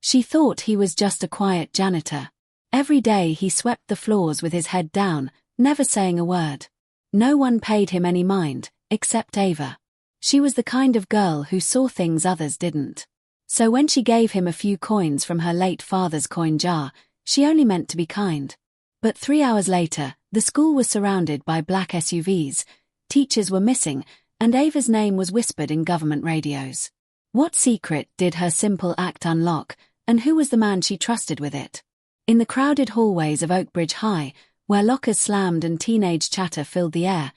She thought he was just a quiet janitor. Every day he swept the floors with his head down, never saying a word. No one paid him any mind, except Ava. She was the kind of girl who saw things others didn't. So when she gave him a few coins from her late father's coin jar, she only meant to be kind. But 3 hours later, the school was surrounded by black SUVs, teachers were missing, and Ava's name was whispered in government radios. What secret did her simple act unlock, and who was the man she trusted with it? In the crowded hallways of Oakbridge High, where lockers slammed and teenage chatter filled the air,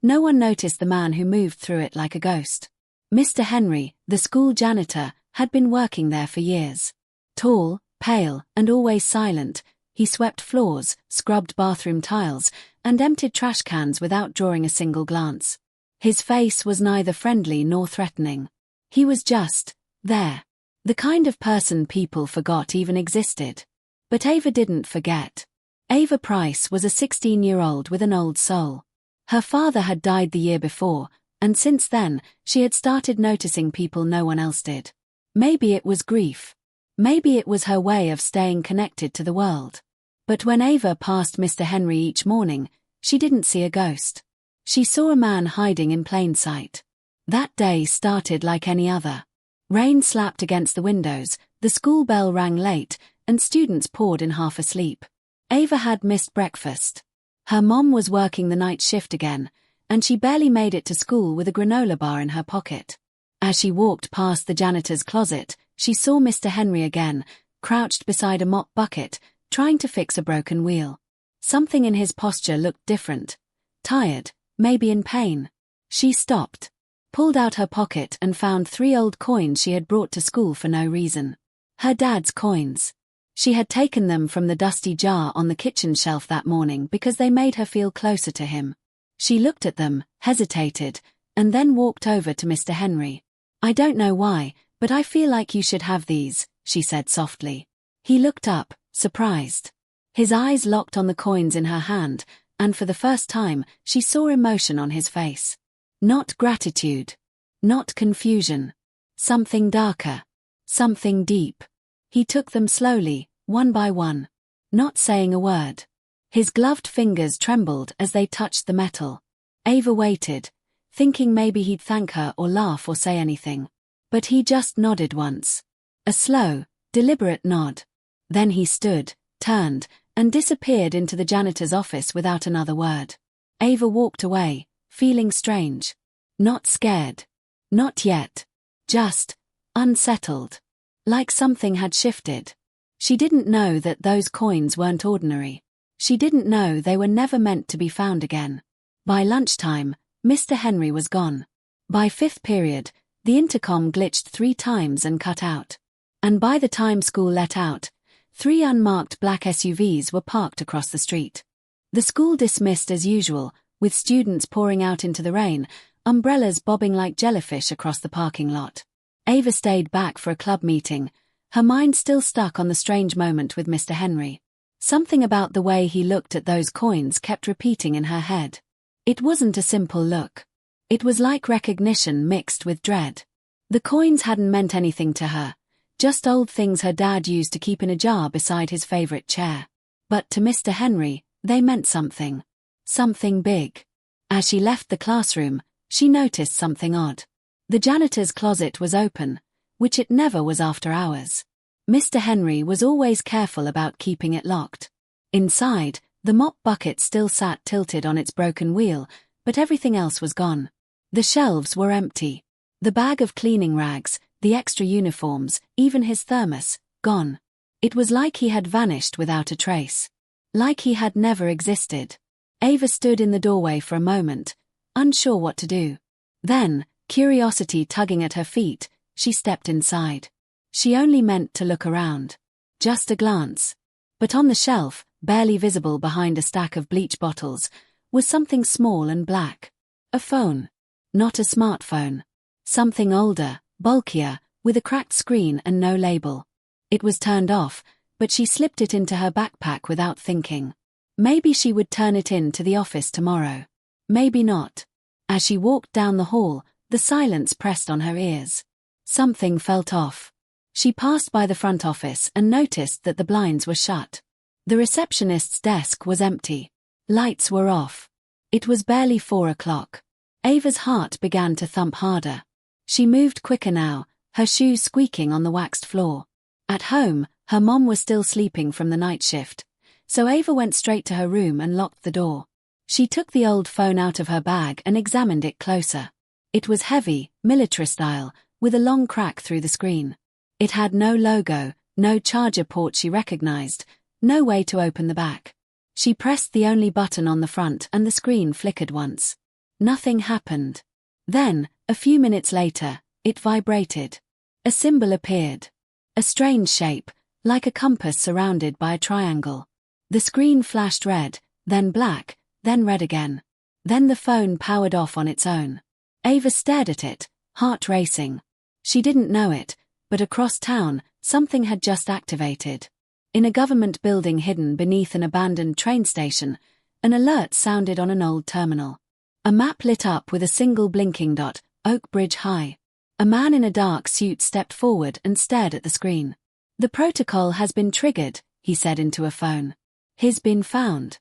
no one noticed the man who moved through it like a ghost. Mr. Henry, the school janitor, had been working there for years. Tall, pale, and always silent, he swept floors, scrubbed bathroom tiles, and emptied trash cans without drawing a single glance. His face was neither friendly nor threatening. He was just there. The kind of person people forgot even existed. But Ava didn't forget. Ava Price was a 16-year-old with an old soul. Her father had died the year before, and since then, she had started noticing people no one else did. Maybe it was grief. Maybe it was her way of staying connected to the world. But when Ava passed Mr. Henry each morning, she didn't see a ghost. She saw a man hiding in plain sight. That day started like any other. Rain slapped against the windows, the school bell rang late, and students poured in half asleep. Ava had missed breakfast. Her mom was working the night shift again, and she barely made it to school with a granola bar in her pocket. As she walked past the janitor's closet, she saw Mr. Henry again, crouched beside a mop bucket, trying to fix a broken wheel. Something in his posture looked different. Tired, maybe in pain. She stopped, pulled out her pocket and found 3 old coins she had brought to school for no reason. Her dad's coins. She had taken them from the dusty jar on the kitchen shelf that morning because they made her feel closer to him. She looked at them, hesitated, and then walked over to Mr. Henry. "I don't know why, but I feel like you should have these," she said softly. He looked up, surprised. His eyes locked on the coins in her hand, and for the first time, she saw emotion on his face. Not gratitude. Not confusion. Something darker. Something deep. He took them slowly, one by one, not saying a word. His gloved fingers trembled as they touched the metal. Ava waited, thinking maybe he'd thank her or laugh or say anything. But he just nodded once. A slow, deliberate nod. Then he stood, turned, and disappeared into the janitor's office without another word. Ava walked away, feeling strange. Not scared. Not yet. Just unsettled. Like something had shifted. She didn't know that those coins weren't ordinary. She didn't know they were never meant to be found again. By lunchtime, Mr. Henry was gone. By 5th period, the intercom glitched 3 times and cut out. And by the time school let out, 3 unmarked black SUVs were parked across the street. The school dismissed as usual, with students pouring out into the rain, umbrellas bobbing like jellyfish across the parking lot. Ava stayed back for a club meeting, her mind still stuck on the strange moment with Mr. Henry. Something about the way he looked at those coins kept repeating in her head. It wasn't a simple look. It was like recognition mixed with dread. The coins hadn't meant anything to her, just old things her dad used to keep in a jar beside his favorite chair. But to Mr. Henry, they meant something. Something big. As she left the classroom, she noticed something odd. The janitor's closet was open, which it never was after hours. Mr. Henry was always careful about keeping it locked. Inside, the mop bucket still sat tilted on its broken wheel, but everything else was gone. The shelves were empty. The bag of cleaning rags, the extra uniforms, even his thermos, gone. It was like he had vanished without a trace. Like he had never existed. Ava stood in the doorway for a moment, unsure what to do. Then, curiosity tugging at her feet, she stepped inside. She only meant to look around. Just a glance. But on the shelf, barely visible behind a stack of bleach bottles, was something small and black. A phone. Not a smartphone. Something older, bulkier, with a cracked screen and no label. It was turned off, but she slipped it into her backpack without thinking. Maybe she would turn it in to the office tomorrow. Maybe not. As she walked down the hall, the silence pressed on her ears. Something felt off. She passed by the front office and noticed that the blinds were shut. The receptionist's desk was empty. Lights were off. It was barely 4 o'clock. Ava's heart began to thump harder. She moved quicker now, her shoes squeaking on the waxed floor. At home, her mom was still sleeping from the night shift, so Ava went straight to her room and locked the door. She took the old phone out of her bag and examined it closer. It was heavy, military style, with a long crack through the screen. It had no logo, no charger port she recognized, no way to open the back. She pressed the only button on the front and the screen flickered once. Nothing happened. Then, a few minutes later, it vibrated. A symbol appeared. A strange shape, like a compass surrounded by a triangle. The screen flashed red, then black, then red again. Then the phone powered off on its own. Ava stared at it, heart racing. She didn't know it, but across town, something had just activated. In a government building hidden beneath an abandoned train station, an alert sounded on an old terminal. A map lit up with a single blinking dot, Oak Bridge High. A man in a dark suit stepped forward and stared at the screen. "The protocol has been triggered," he said into a phone. "He's been found."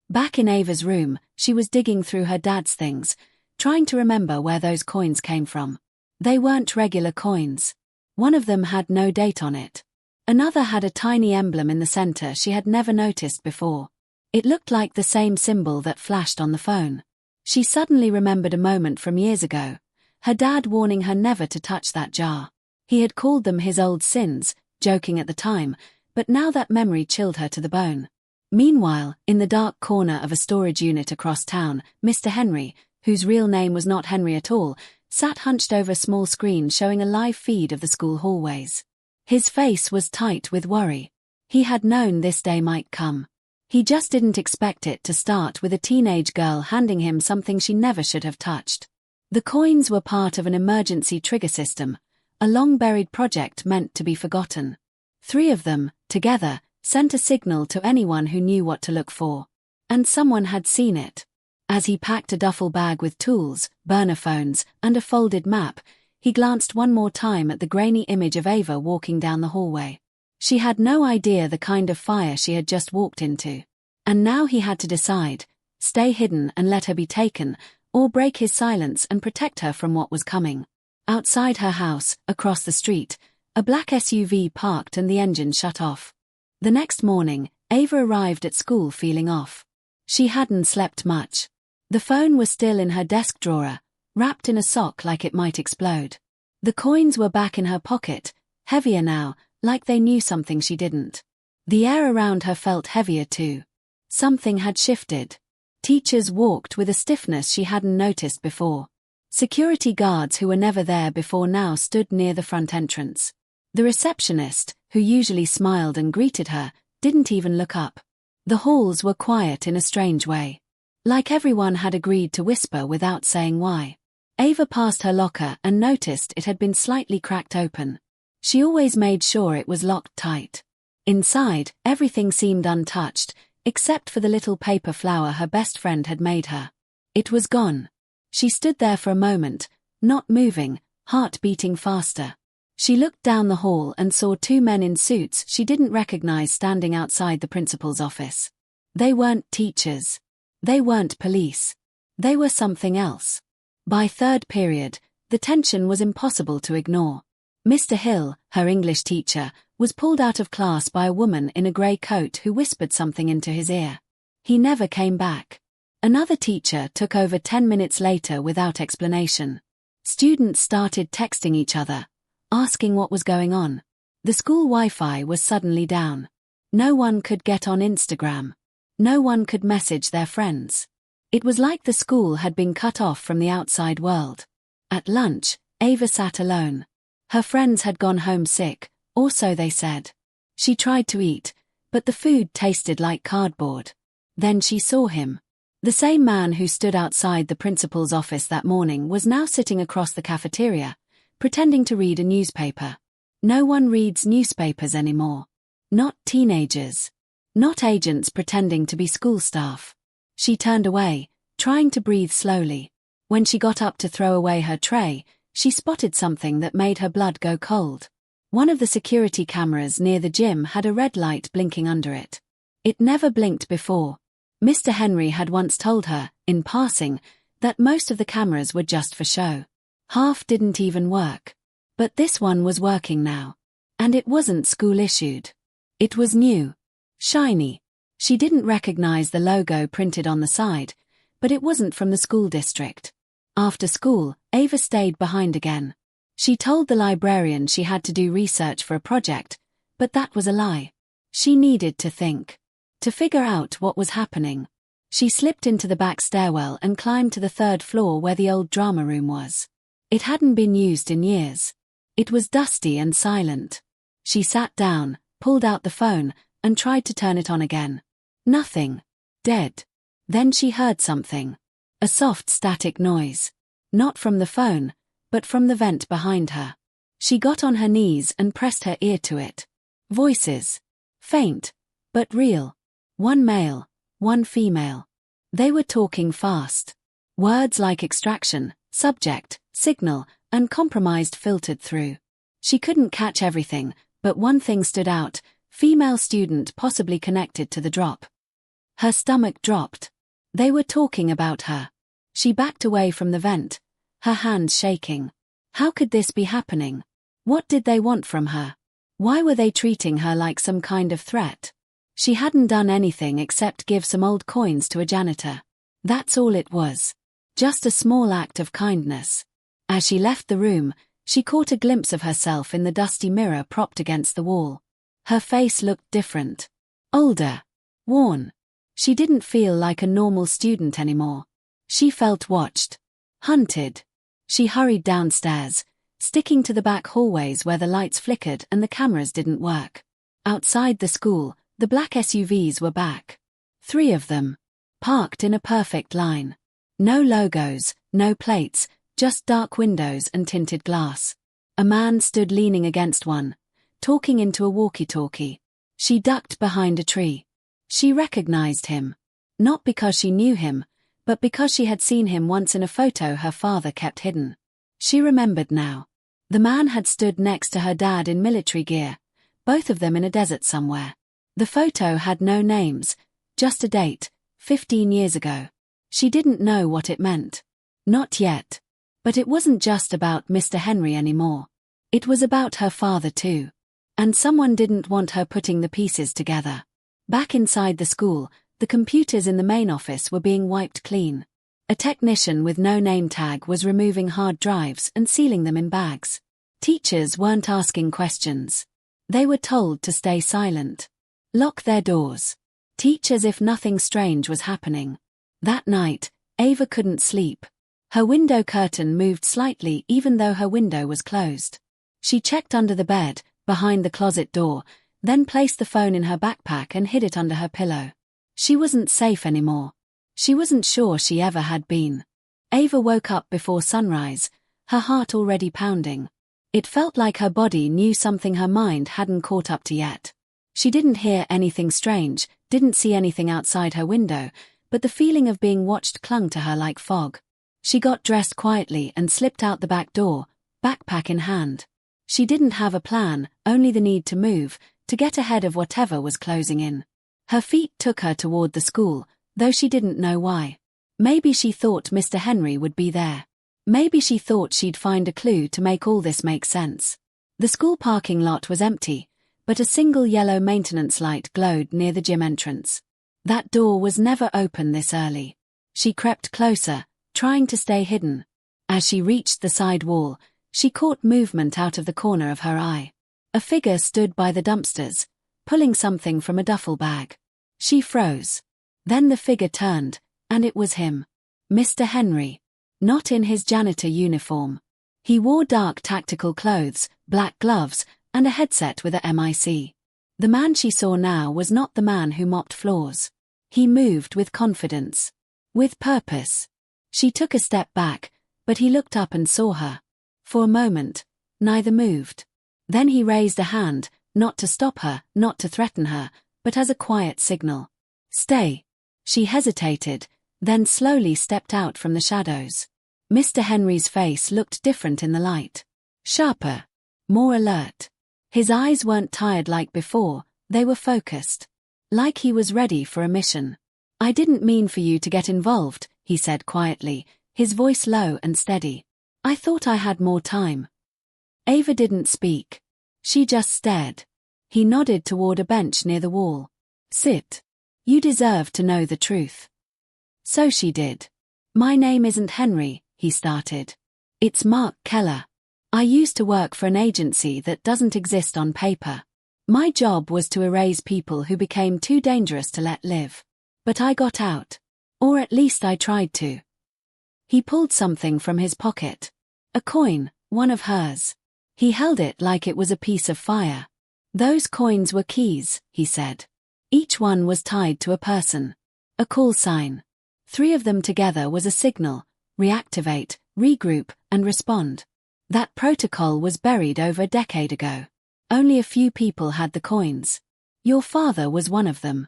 Back in Ava's room, she was digging through her dad's things, trying to remember where those coins came from. They weren't regular coins. One of them had no date on it. Another had a tiny emblem in the center she had never noticed before. It looked like the same symbol that flashed on the phone. She suddenly remembered a moment from years ago, her dad warning her never to touch that jar. He had called them his old sins, joking at the time, but now that memory chilled her to the bone. Meanwhile, in the dark corner of a storage unit across town, Mr. Henry, whose real name was not Henry at all, sat hunched over a small screen showing a live feed of the school hallways. His face was tight with worry. He had known this day might come. He just didn't expect it to start with a teenage girl handing him something she never should have touched. The coins were part of an emergency trigger system, a long-buried project meant to be forgotten. 3 of them, together, sent a signal to anyone who knew what to look for. And someone had seen it. As he packed a duffel bag with tools, burner phones, and a folded map, he glanced one more time at the grainy image of Ava walking down the hallway. She had no idea the kind of fire she had just walked into. And now he had to decide, stay hidden and let her be taken, or break his silence and protect her from what was coming. Outside her house, across the street, a black SUV parked and the engine shut off. The next morning, Ava arrived at school feeling off. She hadn't slept much. The phone was still in her desk drawer, wrapped in a sock like it might explode. The coins were back in her pocket, heavier now, like they knew something she didn't. The air around her felt heavier too. Something had shifted. Teachers walked with a stiffness she hadn't noticed before. Security guards who were never there before now stood near the front entrance. The receptionist, who usually smiled and greeted her, didn't even look up. The halls were quiet in a strange way. Like everyone had agreed to whisper without saying why. Ava passed her locker and noticed it had been slightly cracked open. She always made sure it was locked tight. Inside, everything seemed untouched, except for the little paper flower her best friend had made her. It was gone. She stood there for a moment, not moving, heart beating faster. She looked down the hall and saw 2 men in suits she didn't recognize standing outside the principal's office. They weren't teachers. They weren't police. They were something else. By third period, the tension was impossible to ignore. Mr. Hill, her English teacher, was pulled out of class by a woman in a grey coat who whispered something into his ear. He never came back. Another teacher took over 10 minutes later without explanation. Students started texting each other, asking what was going on. The school Wi-Fi was suddenly down. No one could get on Instagram. No one could message their friends. It was like the school had been cut off from the outside world. At lunch, Ava sat alone. Her friends had gone home sick, or so they said. She tried to eat, but the food tasted like cardboard. Then she saw him. The same man who stood outside the principal's office that morning was now sitting across the cafeteria, pretending to read a newspaper. No one reads newspapers anymore. Not teenagers. Not agents pretending to be school staff. She turned away, trying to breathe slowly. When she got up to throw away her tray, she spotted something that made her blood go cold. One of the security cameras near the gym had a red light blinking under it. It never blinked before. Mr. Henry had once told her, in passing, that most of the cameras were just for show. Half didn't even work. But this one was working now. And it wasn't school-issued. It was new. Shiny. She didn't recognize the logo printed on the side, but it wasn't from the school district. After school, Ava stayed behind again. She told the librarian she had to do research for a project, but that was a lie. She needed to think. To figure out what was happening. She slipped into the back stairwell and climbed to the 3rd floor where the old drama room was. It hadn't been used in years. It was dusty and silent. She sat down, pulled out the phone, and tried to turn it on again. Nothing. Dead. Then she heard something. A soft static noise. Not from the phone, but from the vent behind her. She got on her knees and pressed her ear to it. Voices. Faint, but real. One male, one female. They were talking fast. Words like extraction, subject, signal, and compromised filtered through. She couldn't catch everything, but one thing stood out: female student possibly connected to the drop. Her stomach dropped. They were talking about her. She backed away from the vent, her hands shaking. How could this be happening? What did they want from her? Why were they treating her like some kind of threat? She hadn't done anything except give some old coins to a janitor. That's all it was. Just a small act of kindness. As she left the room, she caught a glimpse of herself in the dusty mirror propped against the wall. Her face looked different. Older. Worn. She didn't feel like a normal student anymore. She felt watched. Hunted. She hurried downstairs, sticking to the back hallways where the lights flickered and the cameras didn't work. Outside the school, the black SUVs were back. 3 of them. Parked in a perfect line. No logos, no plates, just dark windows and tinted glass. A man stood leaning against one, talking into a walkie-talkie. She ducked behind a tree. She recognized him. Not because she knew him, but because she had seen him once in a photo her father kept hidden. She remembered now. The man had stood next to her dad in military gear, both of them in a desert somewhere. The photo had no names, just a date, 15 years ago. She didn't know what it meant. Not yet. But it wasn't just about Mr. Henry anymore. It was about her father too. And someone didn't want her putting the pieces together. Back inside the school, the computers in the main office were being wiped clean. A technician with no name tag was removing hard drives and sealing them in bags. Teachers weren't asking questions. They were told to stay silent. Lock their doors. Teach as if nothing strange was happening. That night, Ava couldn't sleep. Her window curtain moved slightly even though her window was closed. She checked under the bed, behind the closet door, then placed the phone in her backpack and hid it under her pillow. She wasn't safe anymore. She wasn't sure she ever had been. Ava woke up before sunrise, her heart already pounding. It felt like her body knew something her mind hadn't caught up to yet. She didn't hear anything strange, didn't see anything outside her window, but the feeling of being watched clung to her like fog. She got dressed quietly and slipped out the back door, backpack in hand. She didn't have a plan, only the need to move, to get ahead of whatever was closing in. Her feet took her toward the school, though she didn't know why. Maybe she thought Mr. Henry would be there. Maybe she thought she'd find a clue to make all this make sense. The school parking lot was empty, but a single yellow maintenance light glowed near the gym entrance. That door was never open this early. She crept closer, trying to stay hidden. As she reached the side wall, she caught movement out of the corner of her eye. A figure stood by the dumpsters, pulling something from a duffel bag. She froze. Then the figure turned, and it was him. Mr. Henry. Not in his janitor uniform. He wore dark tactical clothes, black gloves, and a headset with a MIC. The man she saw now was not the man who mopped floors. He moved with confidence. With purpose. She took a step back, but he looked up and saw her. For a moment, neither moved. Then he raised a hand, not to stop her, not to threaten her, but as a quiet signal. Stay. She hesitated, then slowly stepped out from the shadows. Mr. Henry's face looked different in the light. Sharper. More alert. His eyes weren't tired like before, they were focused. Like he was ready for a mission. "I didn't mean for you to get involved," he said quietly, his voice low and steady. "I thought I had more time." Ava didn't speak. She just stared. He nodded toward a bench near the wall. "Sit. You deserve to know the truth." So she did. "My name isn't Henry," he started. "It's Mark Keller. I used to work for an agency that doesn't exist on paper. My job was to erase people who became too dangerous to let live. But I got out. Or at least I tried to." He pulled something from his pocket. A coin, one of hers. He held it like it was a piece of fire. "Those coins were keys," he said. "Each one was tied to a person. A call sign. 3 of them together was a signal: reactivate, regroup, and respond. That protocol was buried over a decade ago. Only a few people had the coins. Your father was one of them."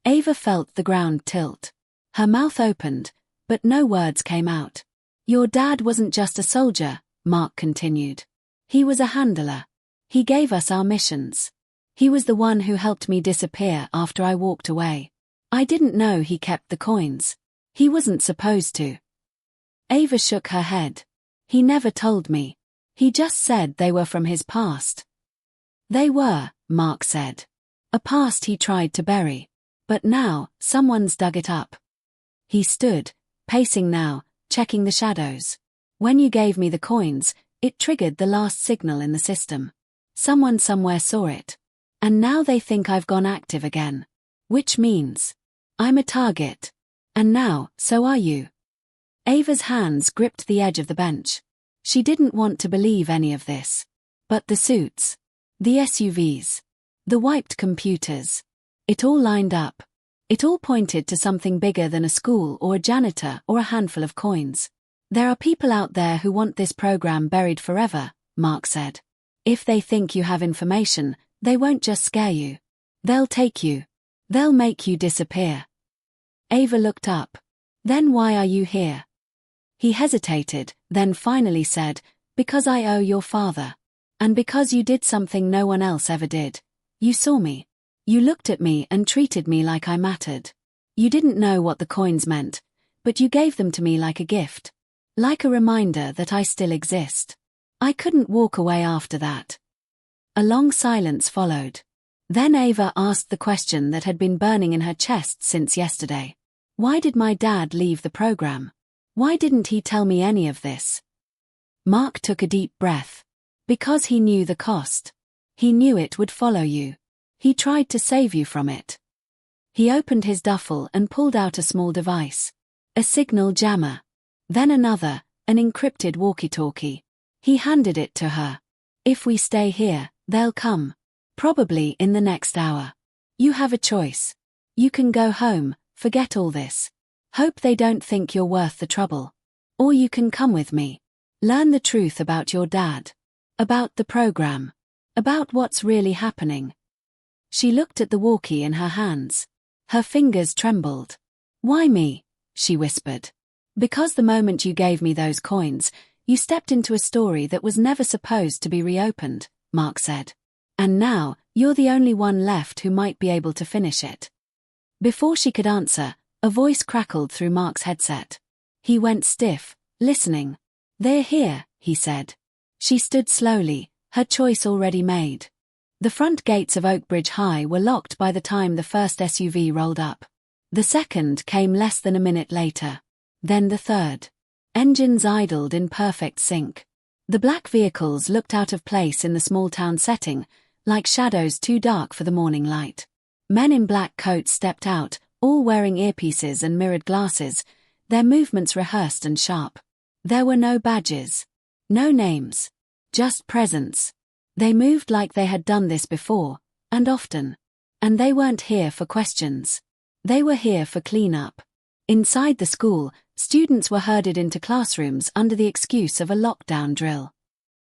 Ava felt the ground tilt. Her mouth opened, but no words came out. "Your dad wasn't just a soldier," Mark continued. "He was a handler. He gave us our missions. He was the one who helped me disappear after I walked away. I didn't know he kept the coins. He wasn't supposed to." Ava shook her head. "He never told me. He just said they were from his past." "They were," Mark said. "A past he tried to bury. But now, someone's dug it up." He stood, pacing now, checking the shadows. "When you gave me the coins, it triggered the last signal in the system. Someone somewhere saw it. And now they think I've gone active again. Which means I'm a target. And now, so are you." Ava's hands gripped the edge of the bench. She didn't want to believe any of this. But the suits, the SUVs, the wiped computers, it all lined up. It all pointed to something bigger than a school or a janitor or a handful of coins. "There are people out there who want this program buried forever," Mark said. "If they think you have information, they won't just scare you. They'll take you. They'll make you disappear." Ava looked up. "Then why are you here?" He hesitated, then finally said, "Because I owe your father. And because you did something no one else ever did. You saw me. You looked at me and treated me like I mattered. You didn't know what the coins meant, but you gave them to me like a gift. Like a reminder that I still exist. I couldn't walk away after that." A long silence followed. Then Ava asked the question that had been burning in her chest since yesterday. "Why did my dad leave the program? Why didn't he tell me any of this?" Mark took a deep breath. "Because he knew the cost. He knew it would follow you. He tried to save you from it." He opened his duffel and pulled out a small device. A signal jammer. Then another, an encrypted walkie-talkie. He handed it to her. "If we stay here, they'll come. Probably in the next hour. You have a choice. You can go home, forget all this. Hope they don't think you're worth the trouble. Or you can come with me. Learn the truth about your dad. About the program. About what's really happening." She looked at the walkie in her hands. Her fingers trembled. "Why me?" she whispered. "Because the moment you gave me those coins, you stepped into a story that was never supposed to be reopened," Mark said. "And now, you're the only one left who might be able to finish it." Before she could answer, a voice crackled through Mark's headset. He went stiff, listening. "They're here," he said. She stood slowly, her choice already made. The front gates of Oakbridge High were locked by the time the first SUV rolled up. The second came less than a minute later. Then the third. Engines idled in perfect sync. The black vehicles looked out of place in the small-town setting, like shadows too dark for the morning light. Men in black coats stepped out, all wearing earpieces and mirrored glasses, their movements rehearsed and sharp. There were no badges. No names. Just presence. They moved like they had done this before, and often. And they weren't here for questions. They were here for cleanup. Inside the school, students were herded into classrooms under the excuse of a lockdown drill.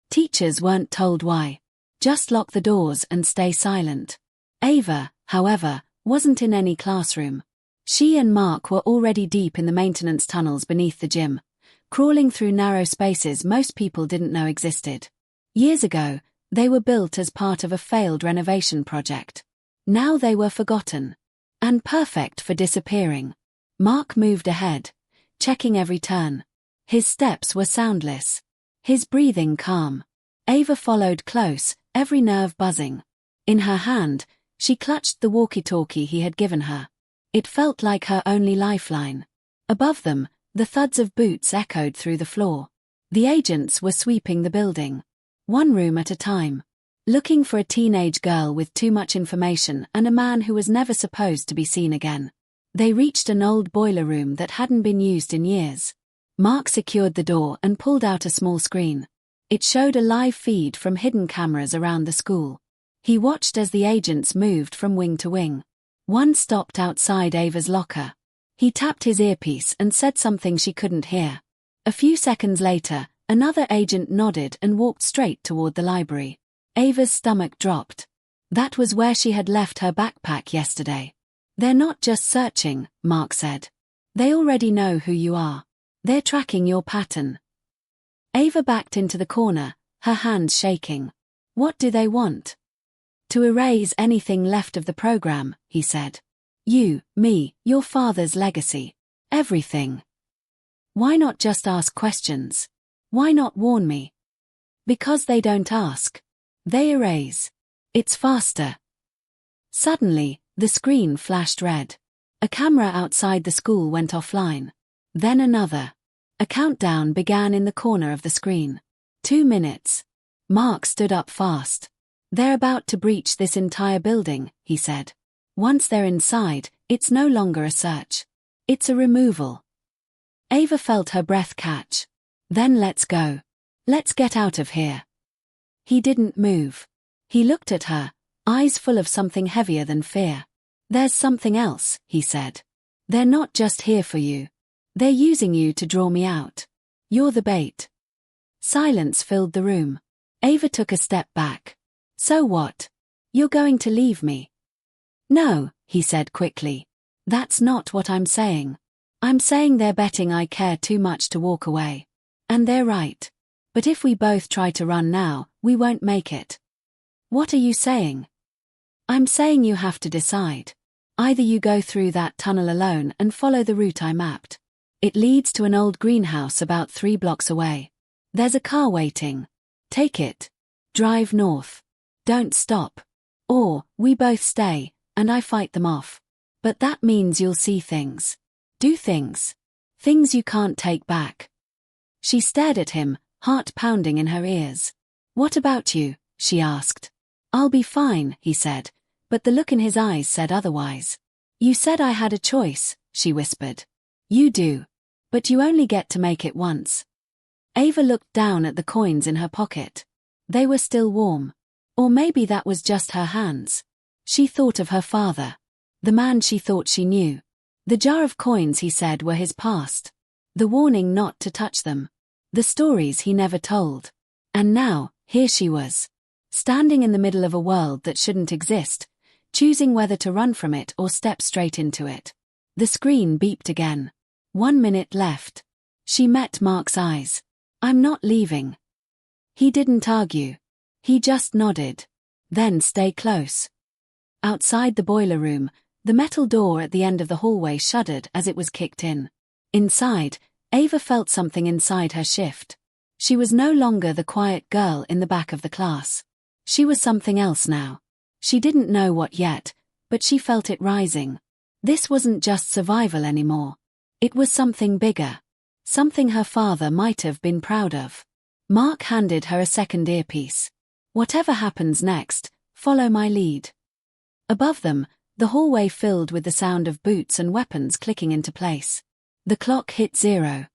Teachers weren't told why. Just lock the doors and stay silent. Ava, however, wasn't in any classroom. She and Mark were already deep in the maintenance tunnels beneath the gym, crawling through narrow spaces most people didn't know existed. Years ago, They were built as part of a failed renovation project. Now they were forgotten. And perfect for disappearing. Mark moved ahead, checking every turn. His steps were soundless. His breathing calm. Ava followed close, every nerve buzzing. In her hand, she clutched the walkie-talkie he had given her. It felt like her only lifeline. Above them, the thuds of boots echoed through the floor. The agents were sweeping the building. One room at a time. Looking for a teenage girl with too much information and a man who was never supposed to be seen again. They reached an old boiler room that hadn't been used in years. Mark secured the door and pulled out a small screen. It showed a live feed from hidden cameras around the school. He watched as the agents moved from wing to wing. One stopped outside Ava's locker. He tapped his earpiece and said something she couldn't hear. A few seconds later, another agent nodded and walked straight toward the library. Ava's stomach dropped. That was where she had left her backpack yesterday. They're not just searching, Mark said. They already know who you are. They're tracking your pattern. Ava backed into the corner, her hands shaking. What do they want? To erase anything left of the program, he said. You, me, your father's legacy. Everything. Why not just ask questions? Why not warn me? Because they don't ask. They erase. It's faster. Suddenly, the screen flashed red. A camera outside the school went offline. Then another. A countdown began in the corner of the screen. 2 minutes. Mark stood up fast. They're about to breach this entire building, he said. Once they're inside, it's no longer a search. It's a removal. Ava felt her breath catch. Then let's go. Let's get out of here. He didn't move. He looked at her, eyes full of something heavier than fear. There's something else, he said. They're not just here for you. They're using you to draw me out. You're the bait. Silence filled the room. Ava took a step back. So what? You're going to leave me? No, he said quickly. That's not what I'm saying. I'm saying they're betting I care too much to walk away. And they're right. But if we both try to run now, we won't make it. What are you saying? I'm saying you have to decide. Either you go through that tunnel alone and follow the route I mapped. It leads to an old greenhouse about 3 blocks away. There's a car waiting. Take it. Drive north. Don't stop. Or, we both stay, and I fight them off. But that means you'll see things. Do things. Things you can't take back. She stared at him, heart pounding in her ears. What about you? She asked. I'll be fine, he said, but the look in his eyes said otherwise. You said I had a choice, she whispered. You do. But you only get to make it once. Ava looked down at the coins in her pocket. They were still warm. Or maybe that was just her hands. She thought of her father. The man she thought she knew. The jar of coins he said were his past. The warning not to touch them. The stories he never told. And now, here she was. Standing in the middle of a world that shouldn't exist, choosing whether to run from it or step straight into it. The screen beeped again. 1 minute left. She met Mark's eyes. I'm not leaving. He didn't argue. He just nodded. Then stay close. Outside the boiler room, the metal door at the end of the hallway shuddered as it was kicked in. Inside, Ava felt something inside her shift. She was no longer the quiet girl in the back of the class. She was something else now. She didn't know what yet, but she felt it rising. This wasn't just survival anymore. It was something bigger. Something her father might have been proud of. Mark handed her a second earpiece. Whatever happens next, follow my lead. Above them, the hallway filled with the sound of boots and weapons clicking into place. The clock hit 0.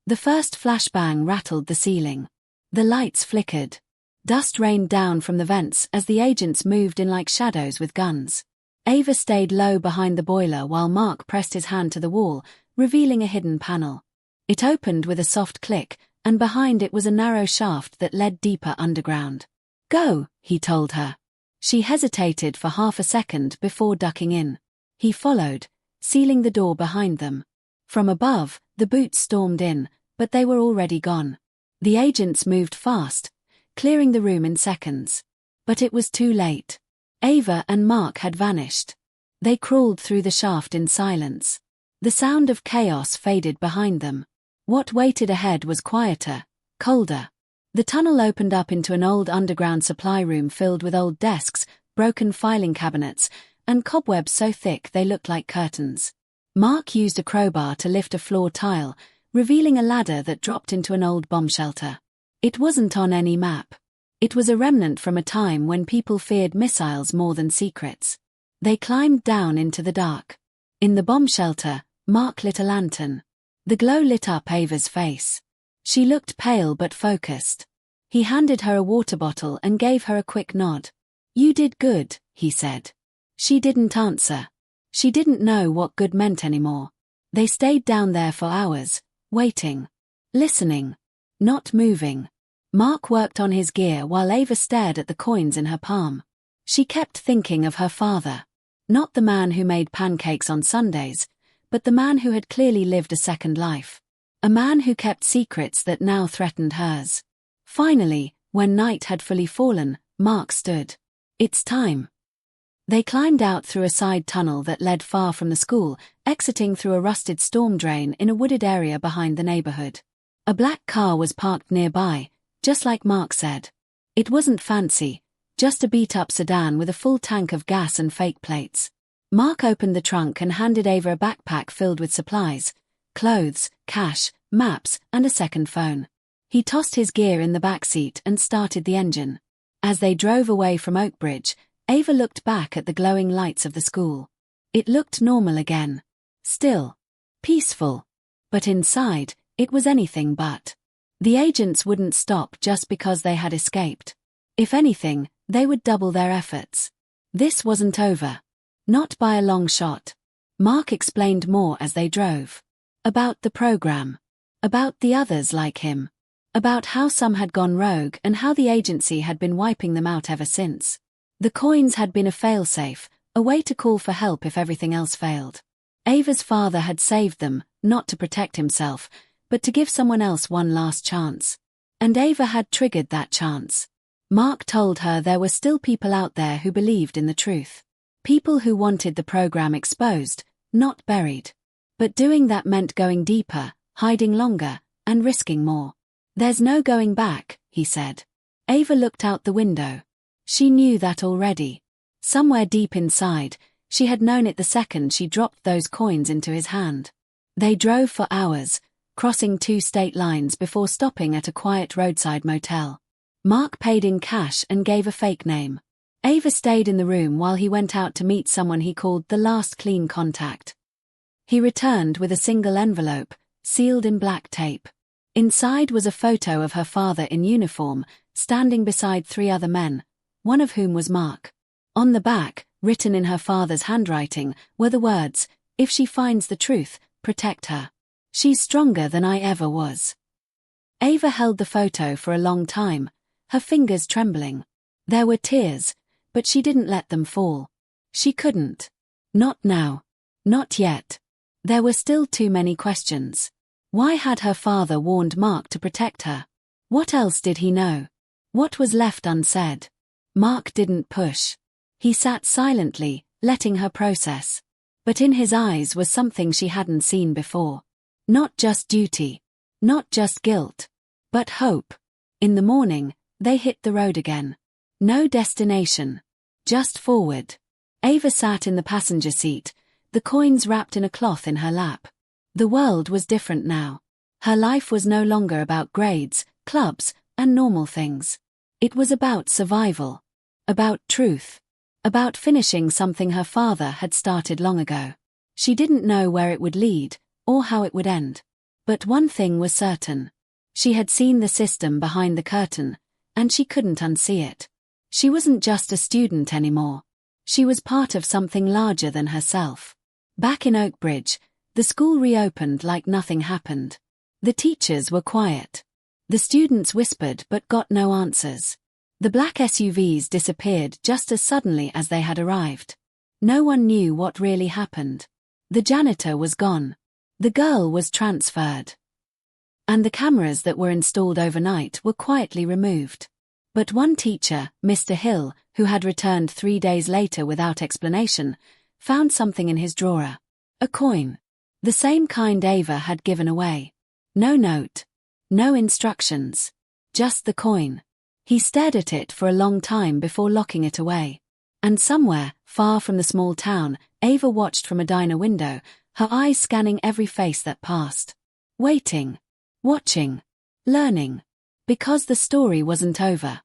The first flashbang rattled the ceiling. The lights flickered. Dust rained down from the vents as the agents moved in like shadows with guns. Ava stayed low behind the boiler while Mark pressed his hand to the wall, revealing a hidden panel. It opened with a soft click, and behind it was a narrow shaft that led deeper underground. Go, he told her. She hesitated for half a second before ducking in. He followed, sealing the door behind them. From above, the boots stormed in, but they were already gone. The agents moved fast, clearing the room in seconds. But it was too late. Ava and Mark had vanished. They crawled through the shaft in silence. The sound of chaos faded behind them. What waited ahead was quieter, colder. The tunnel opened up into an old underground supply room filled with old desks, broken filing cabinets, and cobwebs so thick they looked like curtains. Mark used a crowbar to lift a floor tile, revealing a ladder that dropped into an old bomb shelter. It wasn't on any map. It was a remnant from a time when people feared missiles more than secrets. They climbed down into the dark. In the bomb shelter, Mark lit a lantern. The glow lit up Ava's face. She looked pale but focused. He handed her a water bottle and gave her a quick nod. "You did good," he said. She didn't answer. She didn't know what good meant anymore. They stayed down there for hours, waiting, listening, not moving. Mark worked on his gear while Ava stared at the coins in her palm. She kept thinking of her father. Not the man who made pancakes on Sundays, but the man who had clearly lived a second life. A man who kept secrets that now threatened hers. Finally, when night had fully fallen, Mark stood. "It's time." They climbed out through a side tunnel that led far from the school, exiting through a rusted storm drain in a wooded area behind the neighborhood. A black car was parked nearby, just like Mark said. It wasn't fancy, just a beat-up sedan with a full tank of gas and fake plates. Mark opened the trunk and handed Ava a backpack filled with supplies, clothes, cash, maps, and a second phone. He tossed his gear in the back seat and started the engine. As they drove away from Oakbridge, Ava looked back at the glowing lights of the school. It looked normal again. Still. Peaceful. But inside, it was anything but. The agents wouldn't stop just because they had escaped. If anything, they would double their efforts. This wasn't over. Not by a long shot. Mark explained more as they drove. About the program. About the others like him. About how some had gone rogue and how the agency had been wiping them out ever since. The coins had been a failsafe, a way to call for help if everything else failed. Ava's father had saved them, not to protect himself, but to give someone else one last chance. And Ava had triggered that chance. Mark told her there were still people out there who believed in the truth. People who wanted the program exposed, not buried. But doing that meant going deeper, hiding longer, and risking more. "There's no going back," he said. Ava looked out the window. She knew that already. Somewhere deep inside, she had known it the second she dropped those coins into his hand. They drove for hours, crossing 2 state lines before stopping at a quiet roadside motel. Mark paid in cash and gave a fake name. Ava stayed in the room while he went out to meet someone he called the last clean contact. He returned with a single envelope, sealed in black tape. Inside was a photo of her father in uniform, standing beside 3 other men, one of whom was Mark. On the back, written in her father's handwriting, were the words, "If she finds the truth, protect her. She's stronger than I ever was." Ava held the photo for a long time, her fingers trembling. There were tears, but she didn't let them fall. She couldn't. Not now. Not yet. There were still too many questions. Why had her father warned Mark to protect her? What else did he know? What was left unsaid? Mark didn't push. He sat silently, letting her process. But in his eyes was something she hadn't seen before. Not just duty. Not just guilt. But hope. In the morning, they hit the road again. No destination. Just forward. Ava sat in the passenger seat, the coins wrapped in a cloth in her lap. The world was different now. Her life was no longer about grades, clubs, and normal things. It was about survival. About truth. About finishing something her father had started long ago. She didn't know where it would lead, or how it would end. But one thing was certain. She had seen the system behind the curtain, and she couldn't unsee it. She wasn't just a student anymore. She was part of something larger than herself. Back in Oakbridge, the school reopened like nothing happened. The teachers were quiet. The students whispered but got no answers. The black SUVs disappeared just as suddenly as they had arrived. No one knew what really happened. The janitor was gone. The girl was transferred. And the cameras that were installed overnight were quietly removed. But one teacher, Mr. Hill, who had returned 3 days later without explanation, found something in his drawer. A coin. The same kind Ava had given away. No note. No instructions. Just the coin. He stared at it for a long time before locking it away. And somewhere, far from the small town, Ava watched from a diner window, her eyes scanning every face that passed. Waiting. Watching. Learning. Because the story wasn't over.